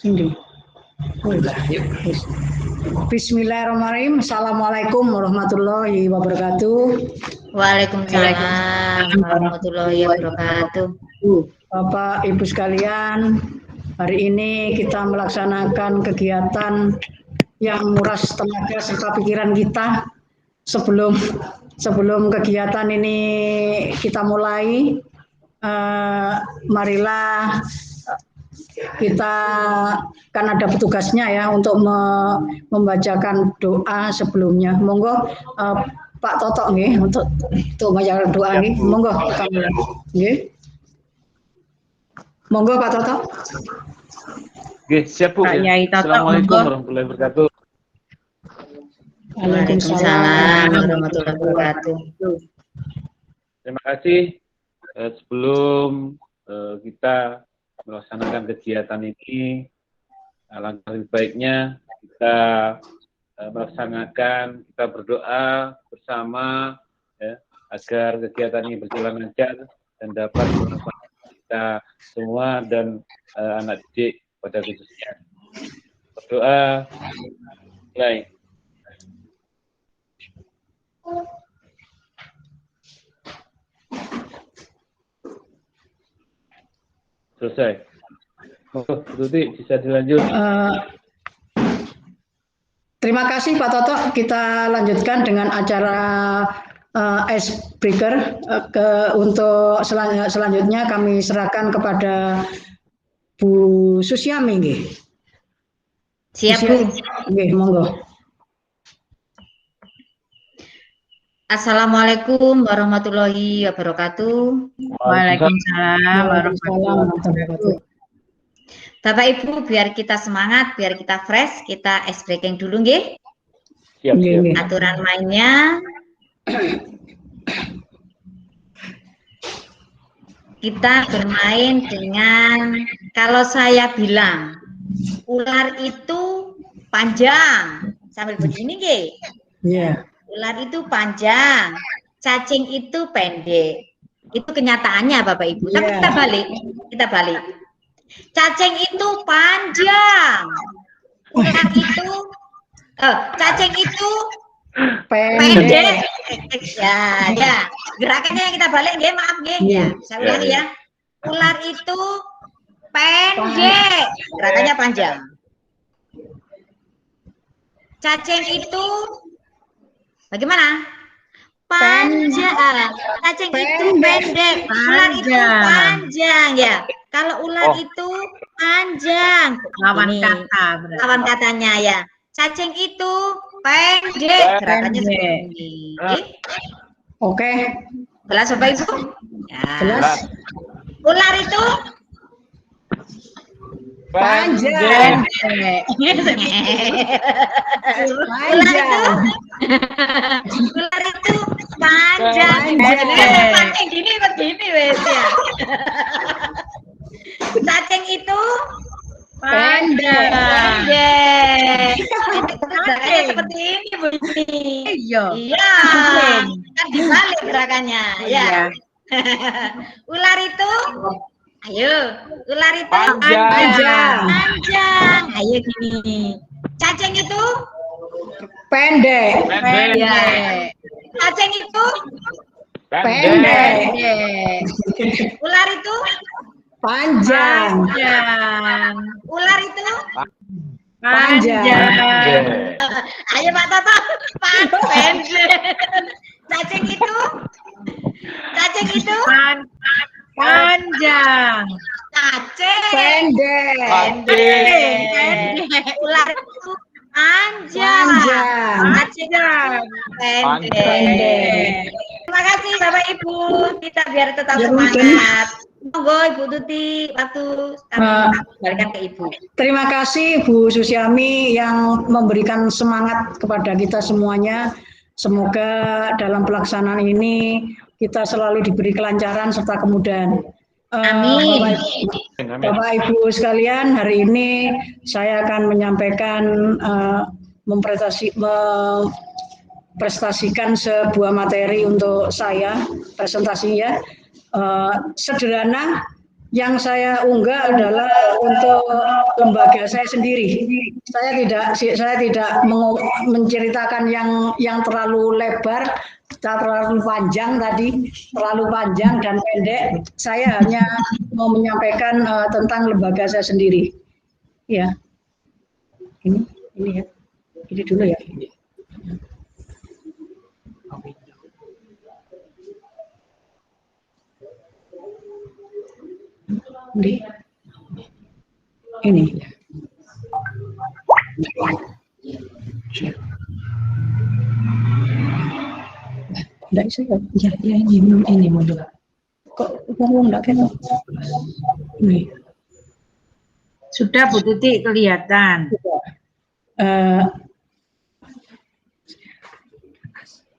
Sini. Bismillahirrahmanirrahim. Assalamualaikum warahmatullahi wabarakatuh. Waalaikumsalam warahmatullahi wabarakatuh. Bapak Ibu sekalian, hari ini kita melaksanakan kegiatan yang menguras tenaga serta pikiran kita. Sebelum kegiatan ini kita mulai, marilah kita kan ada petugasnya ya untuk membacakan doa sebelumnya. Monggo Pak Toto nggih untuk membacakan doa nggih. Monggo kami nggih. Monggo Pak Toto. Nggih, siap Bu. Assalamualaikum warahmatullahi wabarakatuh. Waalaikumsalam warahmatullahi wabarakatuh. Terima kasih. Sebelum kita melaksanakan kegiatan ini, alangkah lebih baiknya kita kita berdoa bersama ya, agar kegiatan ini berjalan lancar dan dapat bermanfaat kita semua dan anak didik pada khususnya. Berdoa, mulai. Selesai. Bu Tuti, bisa dilanjut. Terima kasih Pak Toto. Kita lanjutkan dengan acara icebreaker. Untuk selanjutnya kami serahkan kepada Bu Susiami. Nggih. Siap Bu. Nggih, monggo. Assalamualaikum warahmatullahi wabarakatuh. Waalaikumsalam warahmatullahi wabarakatuh. Bapak Ibu, biar kita semangat, biar kita fresh, kita ice breaking dulu nggih. Siap. Aturan mainnya, kita bermain dengan, kalau saya bilang ular itu panjang sambil begini nggih. Iya. Ular itu panjang, cacing itu pendek. Itu kenyataannya Bapak Ibu. Tapi kita balik. Cacing itu panjang. Ular itu cacing itu pendek. Ya. Gerakannya yang kita balik nggih, maaf nggih. Ya, saya ulangi ya. Ular itu pendek. Gerakannya panjang. Cacing itu bagaimana? Panjang. Cacing itu pendek. Ular itu panjang ya. Kalau ular itu panjang. Lawan katanya ya. Cacing itu pendek. Gerakannya seperti ini. Oke. Jelas Bapak Ibu? Ya. Jelas. Ular itu panjang. Ular itu panjang. Pakai gini begini wes ya. Cacing itu pendek. Gerakannya seperti ini Bu. Iya. Kan dibalik gerakannya. Ya. Ular itu ular itu panjang. Ayo gini. Cacing itu Pendek. Cacing itu Pendek. Ular itu Panjang. Ular itu Panjang. Ayo Pak Toto. Pendek. Cacing itu Panjang. Cacing Pendek. Ular itu panjang. Cacing pendek. Terima kasih Bapak Ibu. Kita biar tetap semangat. Monggo Ibu Tuti, waktu kami kembalikan ke Ibu. Terima kasih Bu Susiami yang memberikan semangat kepada kita semuanya. Semoga dalam pelaksanaan ini kita selalu diberi kelancaran serta kemudahan. Amin. Bapak Ibu sekalian, hari ini saya akan menyampaikan mempresentasikan sebuah materi untuk saya, presentasinya sederhana Yang saya unggah adalah untuk lembaga saya sendiri. Saya tidak menceritakan yang terlalu lebar, terlalu panjang tadi, terlalu panjang dan pendek. Saya hanya mau menyampaikan tentang lembaga saya sendiri. Ya, ini ya, ini dulu ya. Ini. Enggak bisa ya? Ya ini mundur. Kok ngomong enggak kena? Ini. Sudah Bu Tuti kelihatan.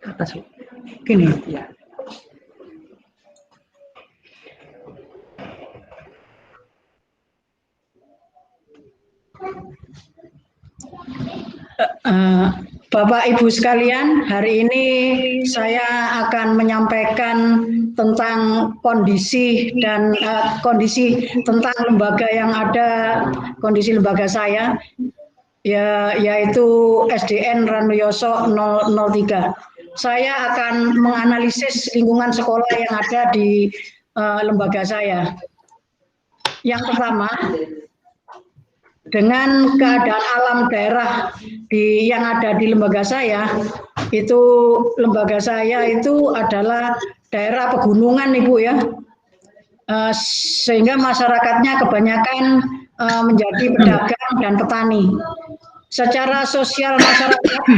Atas. Gini. Ya. Bapak Ibu sekalian, hari ini saya akan menyampaikan tentang kondisi dan kondisi tentang lembaga yang ada, kondisi lembaga saya, yaitu SDN Ranuyoso 003. Saya akan menganalisis lingkungan sekolah yang ada di lembaga saya. Yang pertama, dengan keadaan alam daerah yang ada di lembaga saya, itu lembaga saya itu adalah daerah pegunungan, Ibu ya, sehingga masyarakatnya kebanyakan menjadi pedagang dan petani. Secara sosial masyarakat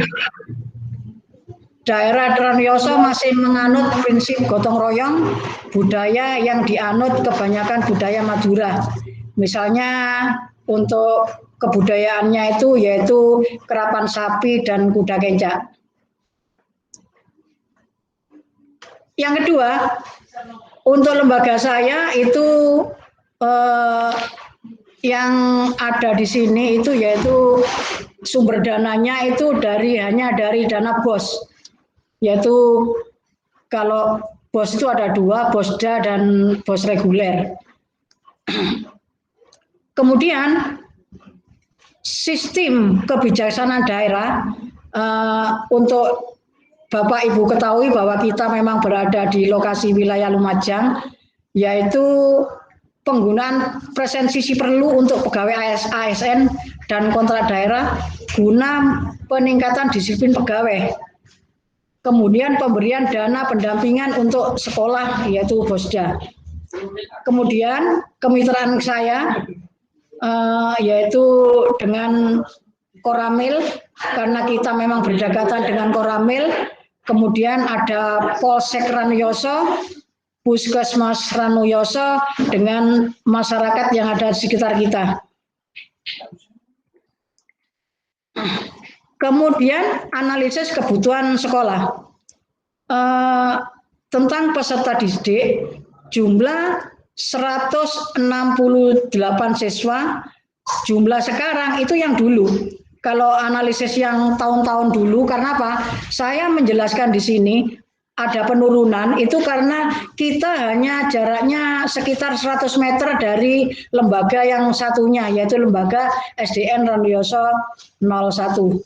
daerah Ranuyoso masih menganut prinsip gotong royong, budaya yang dianut kebanyakan budaya Madura. Misalnya untuk kebudayaannya itu yaitu kerapan sapi dan kuda kencak. Yang kedua, untuk lembaga saya itu yang ada di sini itu yaitu sumber dananya itu hanya dari dana BOS, yaitu kalau BOS itu ada dua, BOSDA dan BOS reguler. Kemudian sistem kebijaksanaan daerah, untuk Bapak Ibu ketahui bahwa kita memang berada di lokasi wilayah Lumajang, yaitu penggunaan presensi perlu untuk pegawai ASN dan kontrak daerah guna peningkatan disiplin pegawai. Kemudian pemberian dana pendampingan untuk sekolah yaitu BOSDA. Kemudian kemitraan saya yaitu dengan Koramil, karena kita memang berdekatan dengan Koramil. Kemudian ada Polsek Ranuyoso, Puskesmas Ranuyoso dengan masyarakat yang ada di sekitar kita. Kemudian analisis kebutuhan sekolah. Tentang peserta didik, jumlah 168 siswa, jumlah sekarang itu yang dulu. Kalau analisis yang tahun-tahun dulu, karena apa? Saya menjelaskan di sini ada penurunan, itu karena kita hanya jaraknya sekitar 100 meter dari lembaga yang satunya, yaitu lembaga SDN Ranuyoso 01.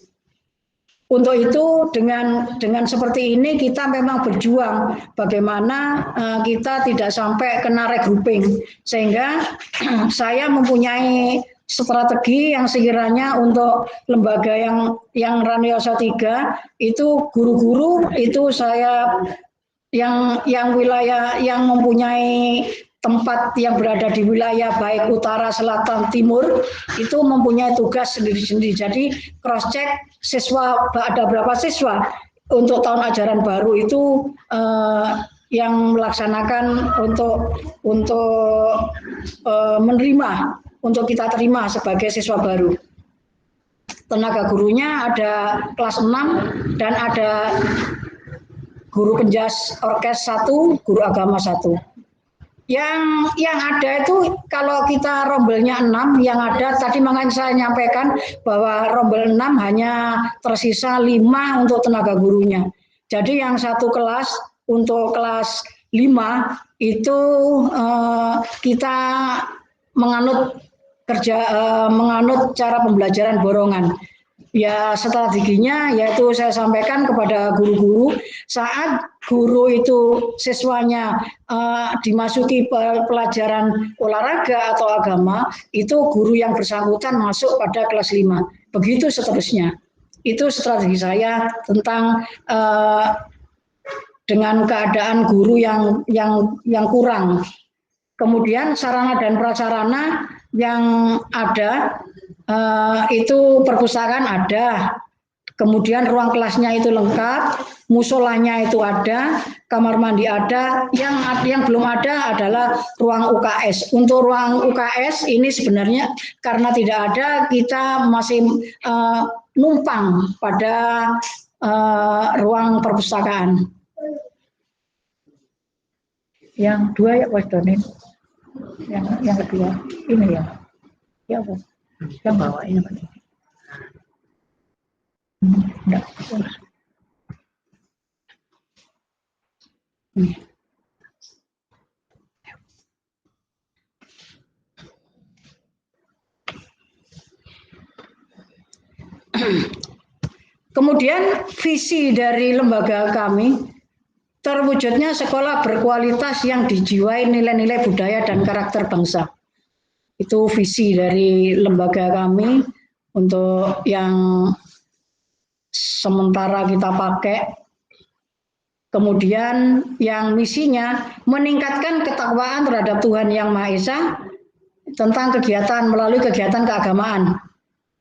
Untuk itu dengan seperti ini kita memang berjuang bagaimana kita tidak sampai kena regrouping, sehingga saya mempunyai strategi yang sekiranya untuk lembaga yang Ranuyoso 3 itu guru-guru itu saya yang wilayah yang mempunyai tempat yang berada di wilayah baik utara, selatan, timur itu mempunyai tugas sendiri-sendiri. Jadi cross check siswa, ada berapa siswa untuk tahun ajaran baru itu yang melaksanakan untuk menerima, untuk kita terima sebagai siswa baru. Tenaga gurunya ada kelas 6 dan ada guru penjas orkes 1, guru agama 1. Yang ada itu kalau kita rombelnya 6, yang ada tadi makanya saya nyampaikan bahwa rombel 6 hanya tersisa 5 untuk tenaga gurunya. Jadi yang satu kelas untuk kelas 5 itu kita menganut menganut cara pembelajaran borongan. Ya, strateginya yaitu saya sampaikan kepada guru-guru, saat guru itu siswanya dimasuki pelajaran olahraga atau agama, itu guru yang bersangkutan masuk pada kelas 5. Begitu seterusnya. Itu strategi saya tentang dengan keadaan guru yang kurang. Kemudian sarana dan prasarana yang ada itu perpustakaan ada, kemudian ruang kelasnya itu lengkap, musolanya itu ada, kamar mandi ada, yang belum ada adalah ruang UKS. Untuk ruang UKS ini sebenarnya karena tidak ada, kita masih numpang pada ruang perpustakaan. Yang dua ya Mas Doni, yang kedua ini ya Bu. Yang bawa ini Pak. Enggak. Kemudian visi dari lembaga kami, terwujudnya sekolah berkualitas yang dijiwai nilai-nilai budaya dan karakter bangsa. Itu visi dari lembaga kami untuk yang sementara kita pakai. Kemudian yang misinya meningkatkan ketakwaan terhadap Tuhan Yang Maha Esa tentang kegiatan melalui kegiatan keagamaan.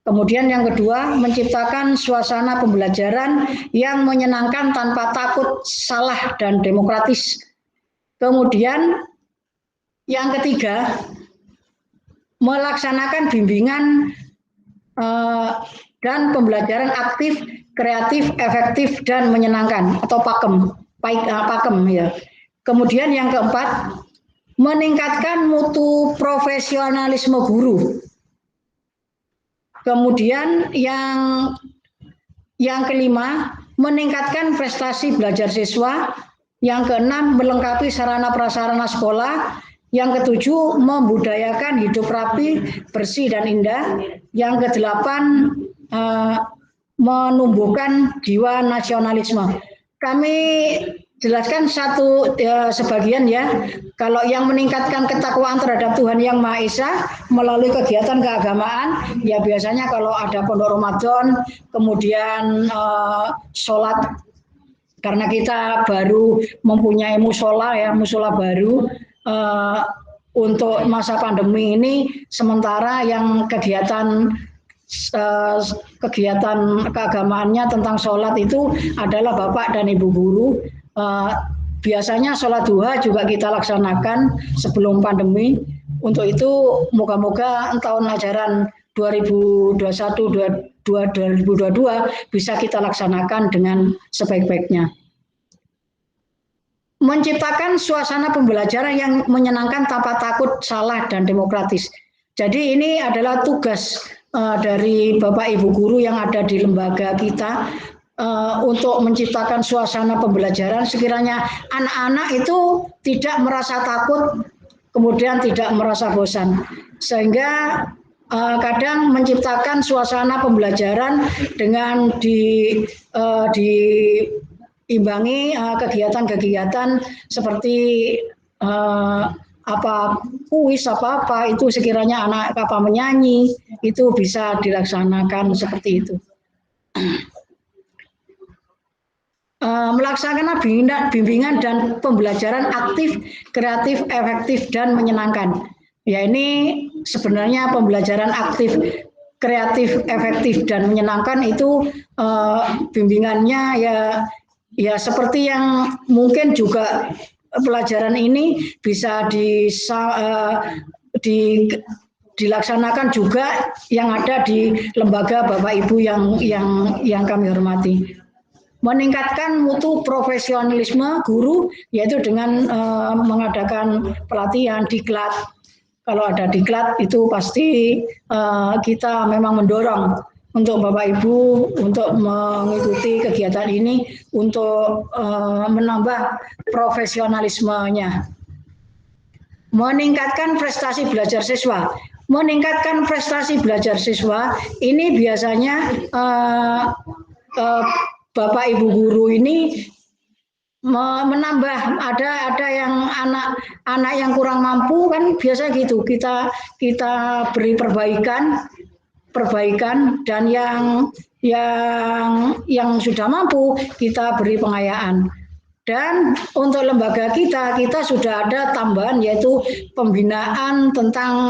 Kemudian yang kedua, menciptakan suasana pembelajaran yang menyenangkan tanpa takut salah dan demokratis. Kemudian yang ketiga, melaksanakan bimbingan dan pembelajaran aktif, kreatif, efektif, dan menyenangkan atau pakem ya. Kemudian yang keempat, meningkatkan mutu profesionalisme guru. Kemudian yang kelima, meningkatkan prestasi belajar siswa. Yang keenam, melengkapi sarana prasarana sekolah. Yang ketujuh, membudayakan hidup rapi, bersih, dan indah. Yang kedelapan, menumbuhkan jiwa nasionalisme. Kami jelaskan sebagian ya. Kalau yang meningkatkan ketakwaan terhadap Tuhan Yang Maha Esa melalui kegiatan keagamaan, ya biasanya kalau ada pondok Ramadan, kemudian sholat, karena kita baru mempunyai musola ya, musola baru. Untuk masa pandemi ini, sementara yang kegiatan keagamaannya tentang sholat itu adalah Bapak dan Ibu guru. Biasanya sholat duha juga kita laksanakan sebelum pandemi. Untuk itu moga-moga tahun ajaran 2021-2022 bisa kita laksanakan dengan sebaik-baiknya. Menciptakan suasana pembelajaran yang menyenangkan tanpa takut salah dan demokratis. Jadi ini adalah tugas dari Bapak Ibu guru yang ada di lembaga kita untuk menciptakan suasana pembelajaran sekiranya anak-anak itu tidak merasa takut, kemudian tidak merasa bosan, sehingga kadang menciptakan suasana pembelajaran dengan diimbangi kegiatan-kegiatan seperti kuis apa itu, sekiranya anak menyanyi itu bisa dilaksanakan seperti itu. Melaksanakan bimbingan dan pembelajaran aktif, kreatif, efektif, dan menyenangkan. Ya, ini sebenarnya pembelajaran aktif, kreatif, efektif, dan menyenangkan itu bimbingannya ya seperti yang mungkin juga pelajaran ini bisa dilaksanakan juga yang ada di lembaga Bapak Ibu yang kami hormati. Meningkatkan mutu profesionalisme guru, yaitu dengan mengadakan pelatihan diklat. Kalau ada diklat itu pasti kita memang mendorong untuk Bapak Ibu untuk mengikuti kegiatan ini untuk menambah profesionalismenya. meningkatkan prestasi belajar siswa. Meningkatkan prestasi belajar siswa ini biasanya Bapak Ibu guru ini menambah, ada yang anak yang kurang mampu kan biasa gitu, kita beri perbaikan dan yang sudah mampu kita beri pengayaan. Dan untuk lembaga kita sudah ada tambahan, yaitu pembinaan tentang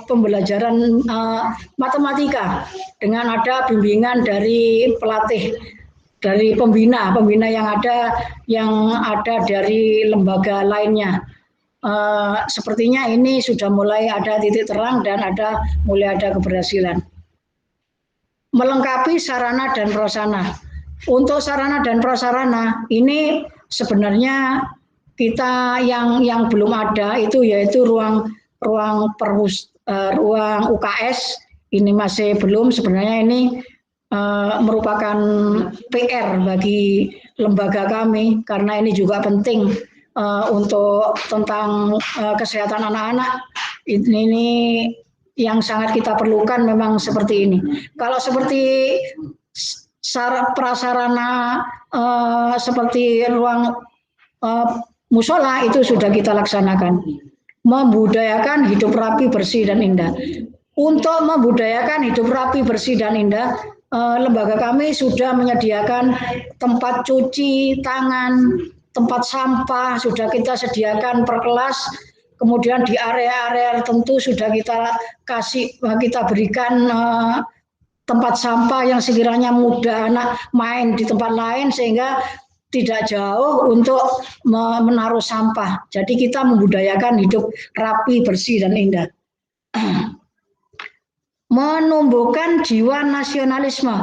pembelajaran matematika dengan ada bimbingan dari pelatih, dari pembina yang ada dari lembaga lainnya. Sepertinya ini sudah mulai ada titik terang dan mulai ada keberhasilan. Melengkapi sarana dan prasarana. Untuk sarana dan prasarana ini sebenarnya kita yang belum ada itu yaitu ruang UKS ini masih belum. Sebenarnya ini merupakan PR bagi lembaga kami karena ini juga penting untuk tentang kesehatan anak-anak. Ini yang sangat kita perlukan memang seperti ini. Kalau seperti prasarana seperti ruang musola itu sudah kita laksanakan. Membudayakan hidup rapi, bersih dan indah. Untuk membudayakan hidup rapi, bersih dan indah, lembaga kami sudah menyediakan tempat cuci tangan, tempat sampah sudah kita sediakan per kelas. Kemudian di area-area tertentu sudah kita berikan tempat sampah yang sekiranya mudah anak main di tempat lain sehingga tidak jauh untuk menaruh sampah. Jadi kita membudayakan hidup rapi, bersih dan indah. Menumbuhkan jiwa nasionalisme.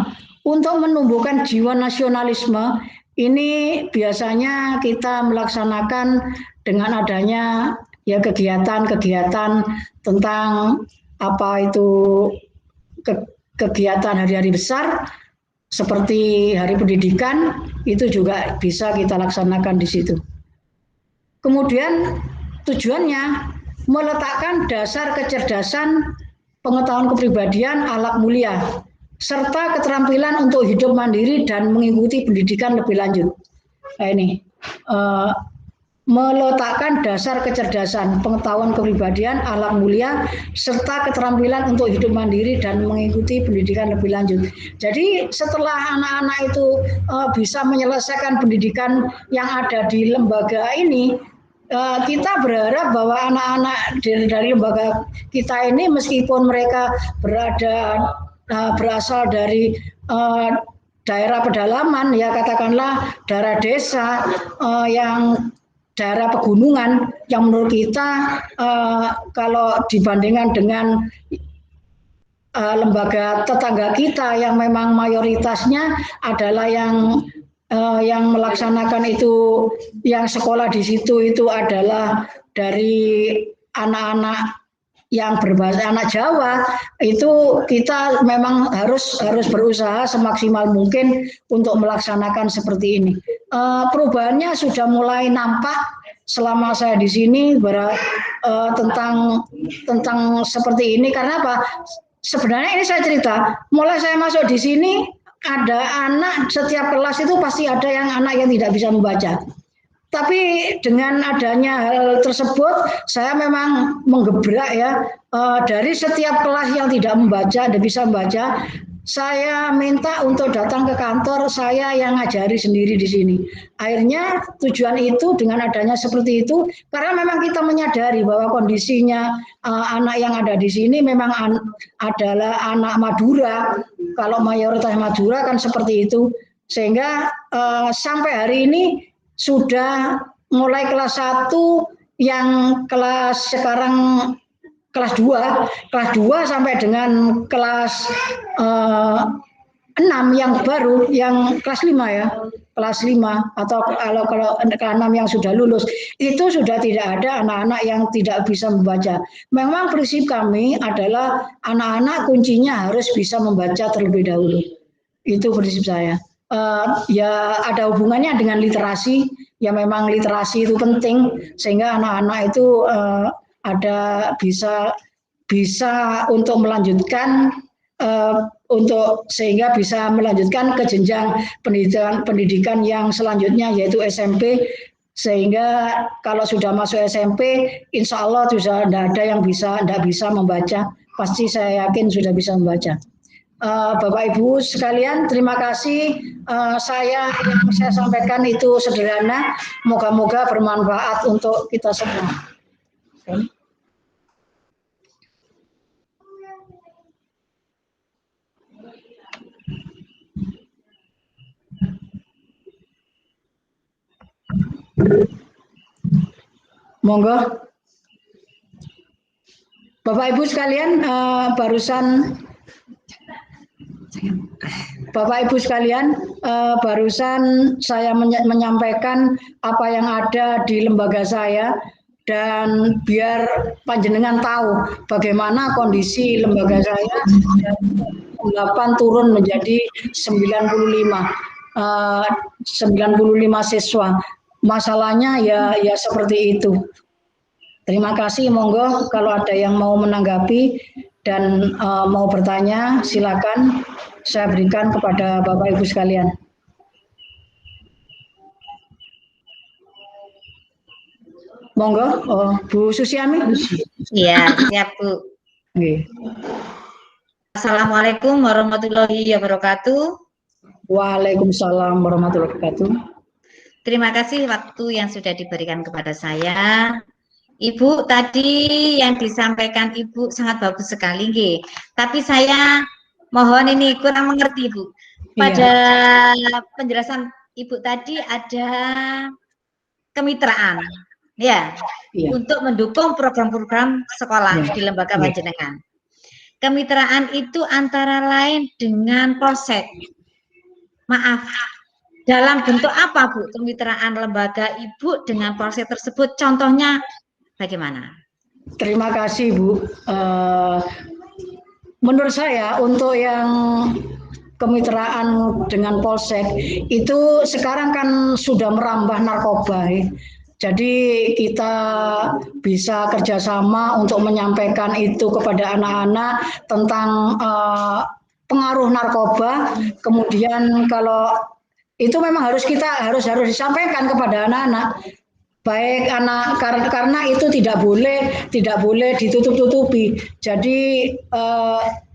Untuk menumbuhkan jiwa nasionalisme ini biasanya kita melaksanakan dengan adanya kegiatan-kegiatan tentang apa itu kegiatan hari-hari besar seperti Hari Pendidikan, itu juga bisa kita laksanakan di situ. Kemudian tujuannya meletakkan dasar kecerdasan, pengetahuan kepribadian, akhlak mulia, serta keterampilan untuk hidup mandiri dan mengikuti pendidikan lebih lanjut. Nah, ini meletakkan dasar kecerdasan, pengetahuan kepribadian, akhlak mulia, serta keterampilan untuk hidup mandiri dan mengikuti pendidikan lebih lanjut. Jadi setelah anak-anak itu bisa menyelesaikan pendidikan yang ada di lembaga ini, kita berharap bahwa anak-anak dari lembaga kita ini meskipun mereka berasal dari daerah pedalaman, ya katakanlah daerah desa, yang daerah pegunungan, yang menurut kita kalau dibandingkan dengan lembaga tetangga kita yang memang mayoritasnya adalah yang melaksanakan itu, yang sekolah di situ itu adalah dari anak-anak yang berbahasa anak Jawa, itu kita memang harus berusaha semaksimal mungkin untuk melaksanakan seperti ini. Perubahannya sudah mulai nampak selama saya di sini tentang seperti ini. Karena apa? Sebenarnya ini saya cerita, mulai saya masuk di sini ada anak, setiap kelas itu pasti ada anak yang tidak bisa membaca. Tapi dengan adanya hal tersebut, saya memang menggebrak dari setiap kelas yang tidak bisa membaca, saya minta untuk datang ke kantor saya yang ngajari sendiri di sini. Akhirnya tujuan itu dengan adanya seperti itu, karena memang kita menyadari bahwa kondisinya anak yang ada di sini memang adalah anak Madura. Kalau mayoritas Madura kan seperti itu, sehingga sampai hari ini sudah mulai kelas 1 yang sekarang kelas 2 sampai dengan kelas 6 yang baru, yang kelas 5 kelas 5 atau kalau kelas 6 yang sudah lulus, itu sudah tidak ada anak-anak yang tidak bisa membaca. Memang prinsip kami adalah anak-anak kuncinya harus bisa membaca terlebih dahulu. Itu prinsip saya. Ya ada hubungannya dengan literasi, ya memang literasi itu penting sehingga anak-anak itu bisa untuk melanjutkan sehingga bisa melanjutkan ke jenjang pendidikan yang selanjutnya yaitu SMP, sehingga kalau sudah masuk SMP insya Allah sudah tidak ada yang tidak bisa membaca, pasti saya yakin sudah bisa membaca. Bapak Ibu sekalian, terima kasih. Yang saya sampaikan itu sederhana, moga-moga bermanfaat untuk kita semua. Monggo. Bapak Ibu sekalian, barusan saya menyampaikan apa yang ada di lembaga saya, dan biar panjenengan tahu bagaimana kondisi lembaga saya 8 turun menjadi 95 siswa. Masalahnya ya seperti itu. Terima kasih, monggo kalau ada yang mau menanggapi dan mau bertanya silakan saya berikan kepada Bapak Ibu sekalian. Monggo, Bu Susiami. Iya, siap Bu. Okay. Assalamualaikum warahmatullahi wabarakatuh. Waalaikumsalam warahmatullahi wabarakatuh. Terima kasih waktu yang sudah diberikan kepada saya. Ibu, tadi yang disampaikan Ibu sangat bagus sekali, nggih. Tapi saya mohon ini kurang mengerti, Bu. Pada penjelasan Ibu tadi ada kemitraan, ya, untuk mendukung program-program sekolah di lembaga panjenengan. Kemitraan itu antara lain dengan Polsek. Maaf, dalam bentuk apa, Bu, kemitraan lembaga Ibu dengan Polsek tersebut? Contohnya bagaimana? Terima kasih, Bu. Menurut saya untuk yang kemitraan dengan Polsek itu sekarang kan sudah merambah narkoba. Jadi kita bisa kerjasama untuk menyampaikan itu kepada anak-anak tentang pengaruh narkoba. Kemudian kalau itu memang harus disampaikan kepada anak-anak. Baik anak, karena itu tidak boleh ditutup-tutupi. Jadi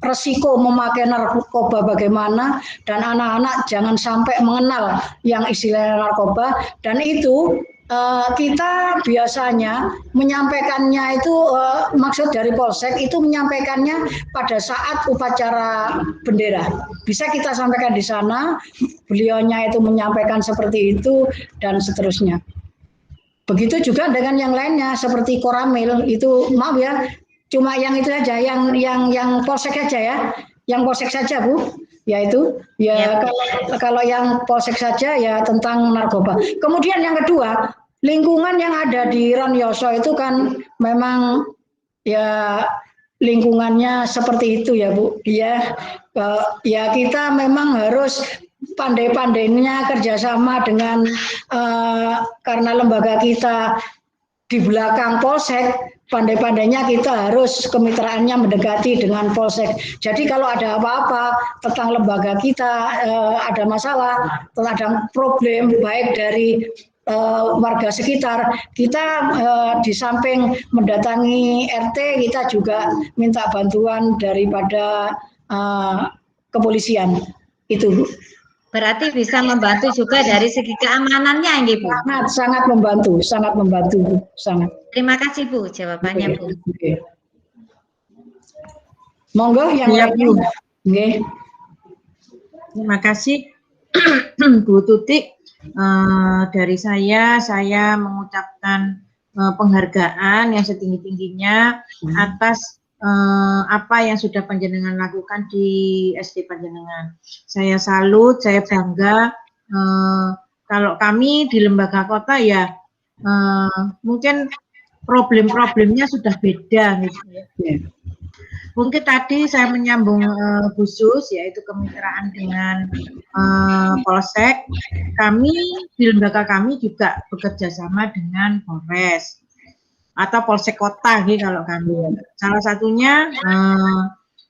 resiko memakai narkoba bagaimana, dan anak-anak jangan sampai mengenal yang istilahnya narkoba. Dan itu kita biasanya menyampaikannya itu maksud dari Polsek itu menyampaikannya pada saat upacara bendera. Bisa kita sampaikan di sana, beliaunya itu menyampaikan seperti itu dan seterusnya. Begitu juga dengan yang lainnya seperti Koramil itu, maaf ya, cuma yang itu saja, yang Polsek saja ya, yang Polsek saja Bu, yaitu kalau yang Polsek saja ya tentang narkoba. Kemudian yang kedua, lingkungan yang ada di Ranyoso itu kan memang ya lingkungannya seperti itu ya Bu, ya kita memang harus pandai-pandainya kerjasama dengan karena lembaga kita di belakang Polsek, pandai-pandainya kita harus kemitraannya mendekati dengan Polsek. Jadi kalau ada apa-apa tentang lembaga kita, ada masalah, ada problem baik dari warga sekitar, kita di samping mendatangi RT, kita juga minta bantuan daripada kepolisian. Itu Bu. Berarti bisa membantu juga dari segi keamanannya ini Bu. Sangat membantu Bu, sangat. Terima kasih Bu jawabannya Bu. Monggo yang lain. Terima kasih Bu Tutik. Dari saya mengucapkan penghargaan yang setinggi-tingginya atas apa yang sudah panjenengan lakukan di SD panjenengan. Saya salut, saya bangga. Kalau kami di lembaga kota ya mungkin problem-problemnya sudah beda gitu ya. Mungkin tadi saya menyambung khusus yaitu kemitraan dengan Polsek. Kami di lembaga kami juga bekerja sama dengan Polres. atau polsek kota gitu kalau kami. Salah satunya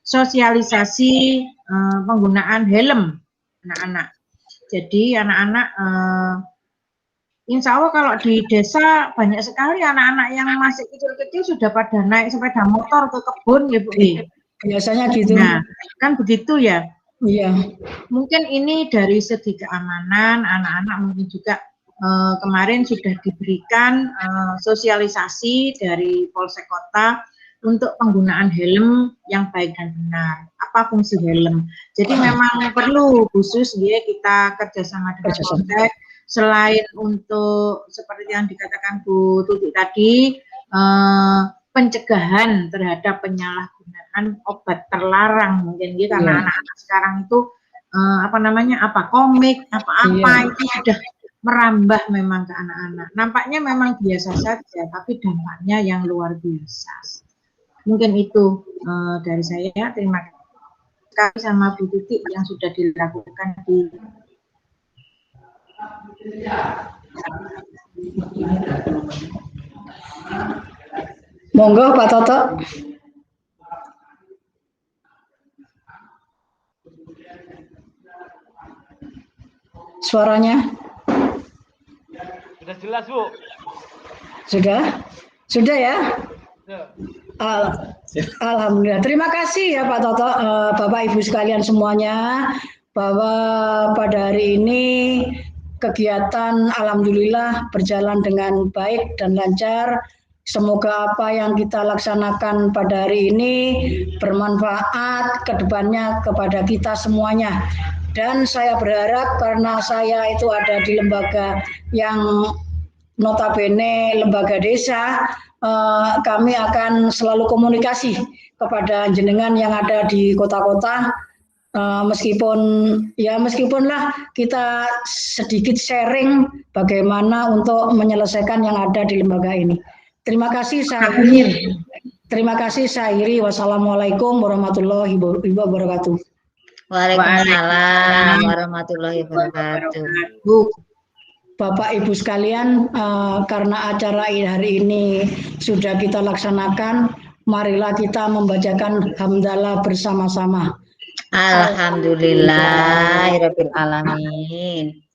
sosialisasi penggunaan helm anak-anak. Jadi anak-anak insya Allah kalau di desa banyak sekali anak-anak yang masih kecil-kecil sudah pada naik sepeda motor ke kebun ya Bu. Biasanya gitu. Nah, kan begitu ya. Iya. Mungkin ini dari segi keamanan anak-anak mungkin juga kemarin sudah diberikan sosialisasi dari Polsek Kota untuk penggunaan helm yang baik dan benar. Apa fungsi helm? Jadi memang perlu khusus ya kita kerjasama dengan Polsek. Selain untuk seperti yang dikatakan Bu Tuti tadi, pencegahan terhadap penyalahgunaan obat terlarang mungkin ya, karena anak-anak sekarang itu komik apa itu sudah merambah memang ke anak-anak. Nampaknya memang biasa saja, tapi dampaknya yang luar biasa. Mungkin itu dari saya. Terima kasih sama Bu Tuti yang sudah dilakukan di. Monggo Pak Toto. Suaranya. Sudah jelas, Bu. Sudah ya? Alhamdulillah. Terima kasih ya Pak Toto, Bapak Ibu sekalian semuanya, bahwa pada hari ini kegiatan alhamdulillah berjalan dengan baik dan lancar. Semoga apa yang kita laksanakan pada hari ini bermanfaat ke depannya kepada kita semuanya. Dan saya berharap karena saya itu ada di lembaga yang notabene lembaga desa, kami akan selalu komunikasi kepada jenengan yang ada di kota-kota, meskipunlah kita sedikit sharing bagaimana untuk menyelesaikan yang ada di lembaga ini. Terima kasih Syahiri. Wassalamualaikum warahmatullahi wabarakatuh. Waalaikumsalam warahmatullahi wabarakatuh. Bapak Ibu sekalian, karena acara hari ini sudah kita laksanakan, marilah kita membacakan hamdalah bersama-sama. Alhamdulillahirabbil alamin.